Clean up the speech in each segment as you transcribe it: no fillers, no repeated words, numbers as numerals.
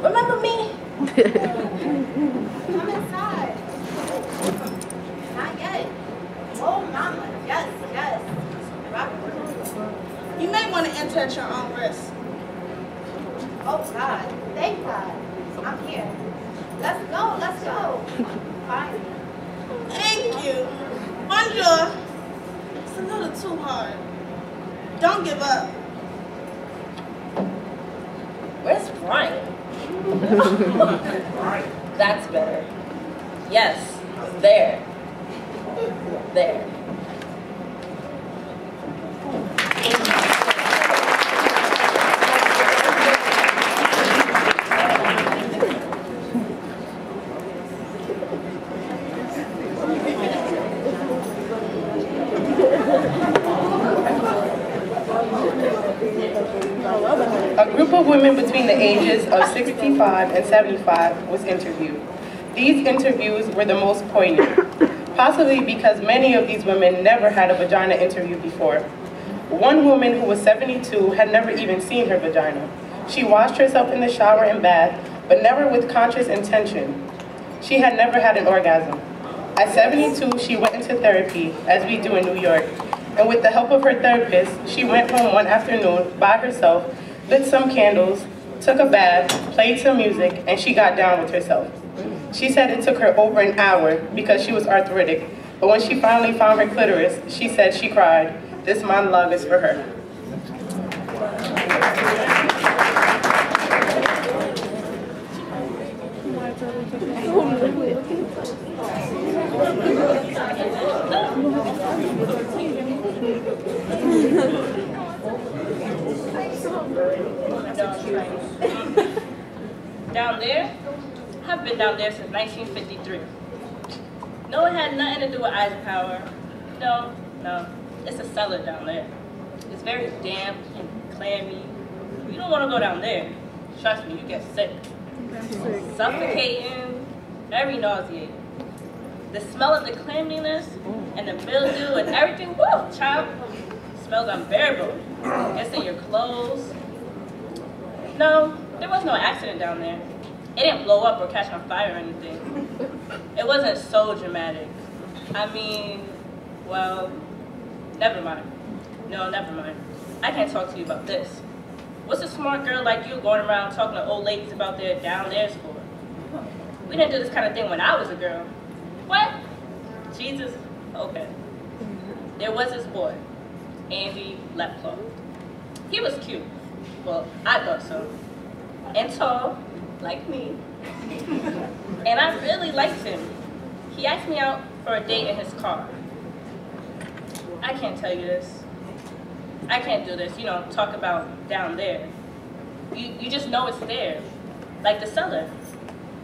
Remember me? Come inside. Not yet. Oh, mama. Yes, yes. You may want to enter at your own risk. Oh, God. Thank God. I'm here. Let's go. Let's go. Fine. Thank you. Bonjour. It's a little too hard. Don't give up. Where's Brian? That's better. Yes, there. There. A group of women between the ages of 65 and 75 was interviewed. These interviews were the most poignant, possibly because many of these women never had a vagina interview before. One woman who was 72 had never even seen her vagina. She washed herself in the shower and bath, but never with conscious intention. She had never had an orgasm. At 72, she went into therapy, as we do in New York, and with the help of her therapist, she went home one afternoon by herself, lit some candles, took a bath, played some music, and she got down with herself. She said it took her over an hour because she was arthritic, but when she finally found her clitoris, she said she cried. This monologue is for her. Down there? I've been down there since 1953. No, it had nothing to do with Eisenhower. No, it's a cellar down there. It's very damp and clammy. You don't want to go down there. Trust me, you get sick. Suffocating, very nauseating. The smell of the cleanliness and the mildew and everything, whoa, child, smells unbearable. Gets in your clothes. No, there was no accident down there. It didn't blow up or catch on fire or anything. It wasn't so dramatic. I mean, well, never mind. No, never mind. I can't talk to you about this. What's a smart girl like you going around talking to old ladies about their down there's for? We didn't do this kind of thing when I was a girl. What? Jesus? Okay. There was this boy, Andy Lepclaw. He was cute. Well, I thought so. And tall, like me. And I really liked him. He asked me out for a date in his car. I can't tell you this. I can't do this, talk about down there. You just know it's there, like the cellar.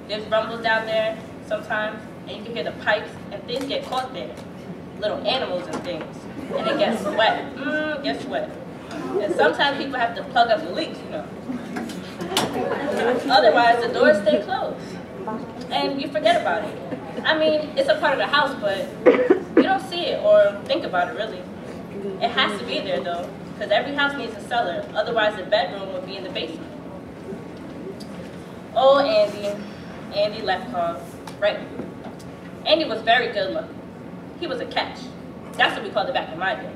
There's rumbles down there sometimes, and you can hear the pipes, and things get caught there. Little animals and things. And it gets wet. Gets wet. And sometimes people have to plug up the leaks, Otherwise, the doors stay closed. And you forget about it. I mean, it's a part of the house, but you don't see it or think about it, really. It has to be there, though, because every house needs a cellar. Otherwise, the bedroom would be in the basement. Oh, Andy Lepclaw. Right. Andy was very good looking. He was a catch. That's what we called it back in my day.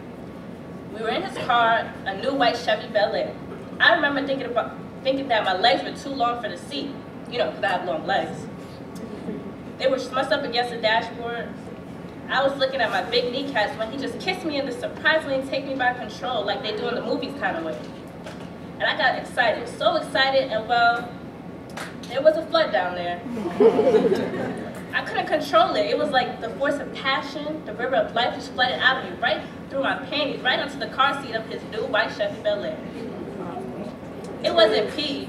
We were in his car, a new white Chevy Bel Air. I remember thinking that my legs were too long for the seat, because I have long legs. They were smushed up against the dashboard. I was looking at my big kneecaps when he just kissed me in the surprisingly take me by control like they do in the movies kind of way. And I got excited, so excited, and well, there was a flood down there. I couldn't control it. It was like the force of passion, the river of life just flooded out of me, right through my panties, right onto the car seat of his new white Chevy Bel Air. It wasn't pee,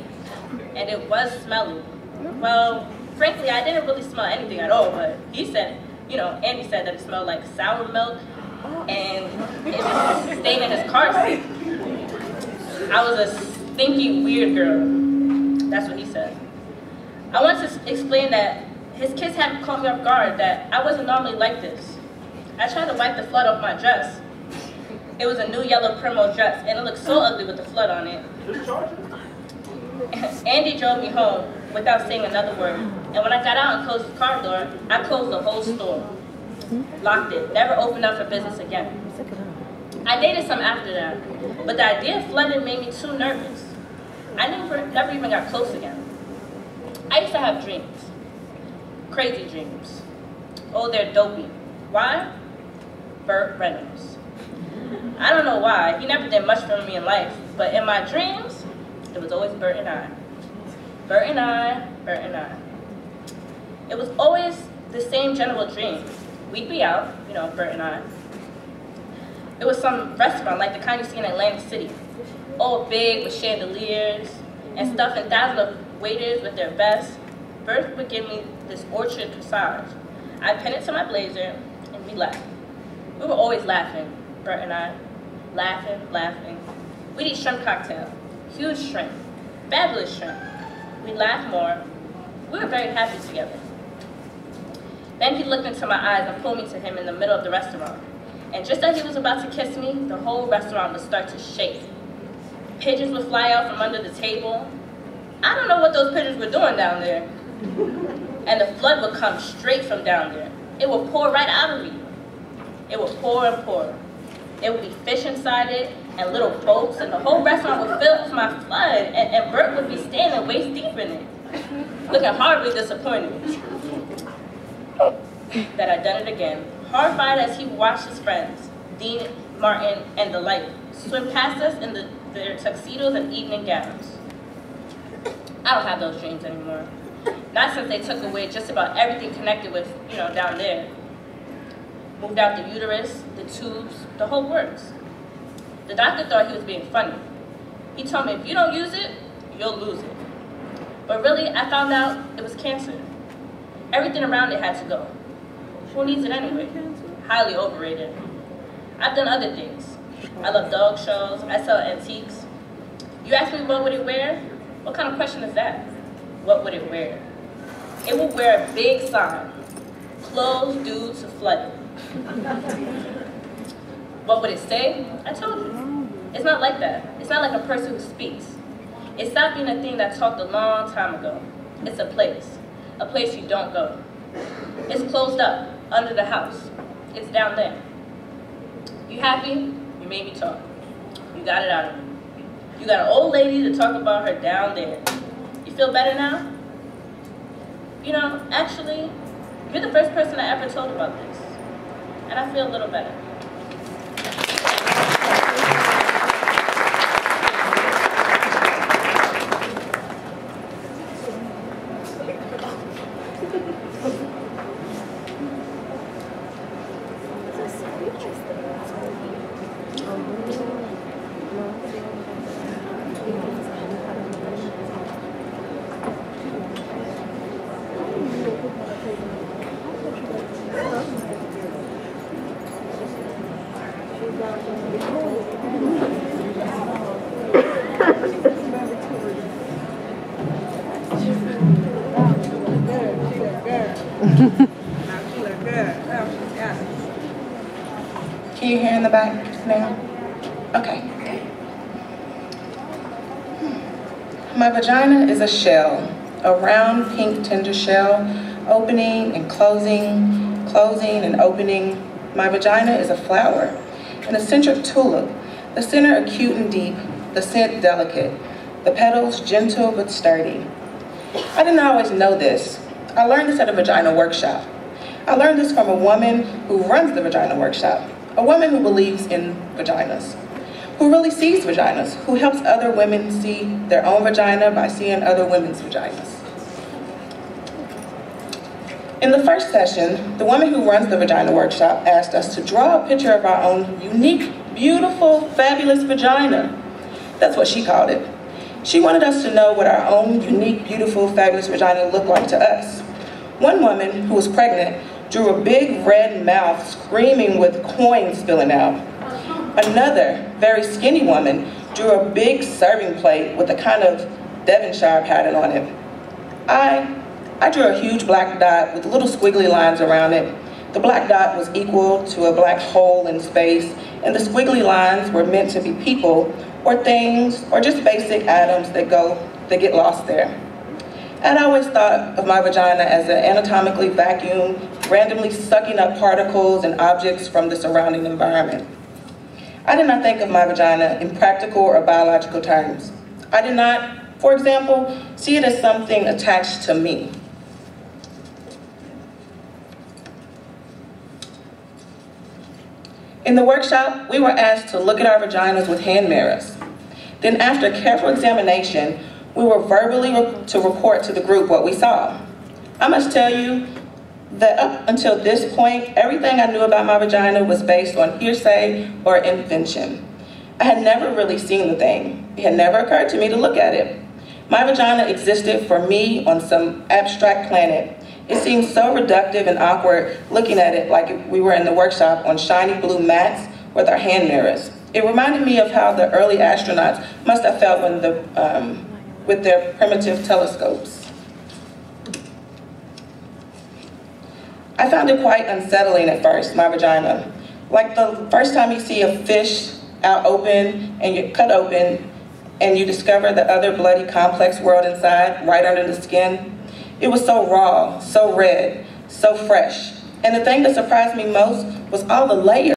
and it was smelly. Well, frankly, I didn't really smell anything at all, but he said, Andy said that it smelled like sour milk, and it was staying in his car seat. I was a stinky, weird girl. That's what he said. I want to explain that his kiss had caught me off guard, that I wasn't normally like this. I tried to wipe the flood off my dress. It was a new yellow Primo dress, and it looked so ugly with the flood on it. Andy drove me home. without saying another word. And when I got out and closed the car door, I closed the whole store. Locked it, never opened up for business again. I dated some after that, but the idea of flooding made me too nervous. I never even got close again. I used to have dreams. Crazy dreams. Oh, they're dopey. Why? Burt Reynolds. I don't know why. He never did much for me in life, but in my dreams, it was always Burt and I. Burt and I, Burt and I. It was always the same general dream. We'd be out, you know, Burt and I. It was some restaurant like the kind you see in Atlantic City. All big with chandeliers and stuff, and thousands of waiters with their vests. Burt would give me this orchard massage. I'd pin it to my blazer, and we'd laugh. We were always laughing, Burt and I. Laughing. We'd eat shrimp cocktail. Huge shrimp. Fabulous shrimp. We'd laugh more. We were very happy together. Then he looked into my eyes and pulled me to him in the middle of the restaurant. And just as he was about to kiss me, the whole restaurant would start to shake. Pigeons would fly out from under the table. I don't know what those pigeons were doing down there. And the flood would come straight from down there. It would pour right out of me. It would pour and pour. There would be fish inside it and little boats, and the whole restaurant would fill with my flood, and Burt would be standing waist deep in it, looking horribly disappointed that I'd done it again. Horrified as he watched his friends, Dean, Martin, and the like, swim past us in their tuxedos and evening gowns. I don't have those dreams anymore. Not since they took away just about everything connected with, you know, down there. Moved out the uterus, the tubes, the whole works. The doctor thought he was being funny. He told me, if you don't use it, you'll lose it. But really, I found out it was cancer. Everything around it had to go. Who needs it anyway? Highly overrated. I've done other things. I love dog shows. I sell antiques. You ask me what would it wear? What kind of question is that? What would it wear? It would wear a big sign. Closed due to flooding. What would it say? I told you. It's not like that. It's not like a person who speaks. It stopped being a thing that talked a long time ago. It's a place you don't go. It's closed up, under the house. It's down there. You happy? You made me talk. You got it out of me. You got an old lady to talk about her down there. You feel better now? You know, actually, you're the first person I ever told about this. And I feel a little better. Can you hear in the back now? Okay. My vagina is a shell, a round pink tender shell, opening and closing, closing and opening. My vagina is a flower, an eccentric tulip, the center acute and deep, the scent delicate, the petals gentle but sturdy. I didn't always know this. I learned this at a vagina workshop. I learned this from a woman who runs the vagina workshop, a woman who believes in vaginas, who really sees vaginas, who helps other women see their own vagina by seeing other women's vaginas. In the first session, the woman who runs the vagina workshop asked us to draw a picture of our own unique, beautiful, fabulous vagina. That's what she called it. She wanted us to know what our own unique, beautiful, fabulous vagina looked like to us. One woman, who was pregnant, drew a big red mouth screaming with coins spilling out. Another, very skinny woman, drew a big serving plate with a kind of Devonshire pattern on it. I drew a huge black dot with little squiggly lines around it. The black dot was equal to a black hole in space, and the squiggly lines were meant to be people or things or just basic atoms that get lost there. I'd always thought of my vagina as an anatomically vacuum, randomly sucking up particles and objects from the surrounding environment. I did not think of my vagina in practical or biological terms. I did not, for example, see it as something attached to me. In the workshop, we were asked to look at our vaginas with hand mirrors. Then after careful examination, we were verbally to report to the group what we saw. I must tell you that up until this point, everything I knew about my vagina was based on hearsay or invention. I had never really seen the thing. It had never occurred to me to look at it. My vagina existed for me on some abstract planet. It seemed so reductive and awkward looking at it like we were in the workshop on shiny blue mats with our hand mirrors. It reminded me of how the early astronauts must have felt when with their primitive telescopes. I found it quite unsettling at first, my vagina. Like the first time you see a fish out open and you cut open and you discover the other bloody complex world inside, right under the skin. It was so raw, so red, so fresh. And the thing that surprised me most was all the layers.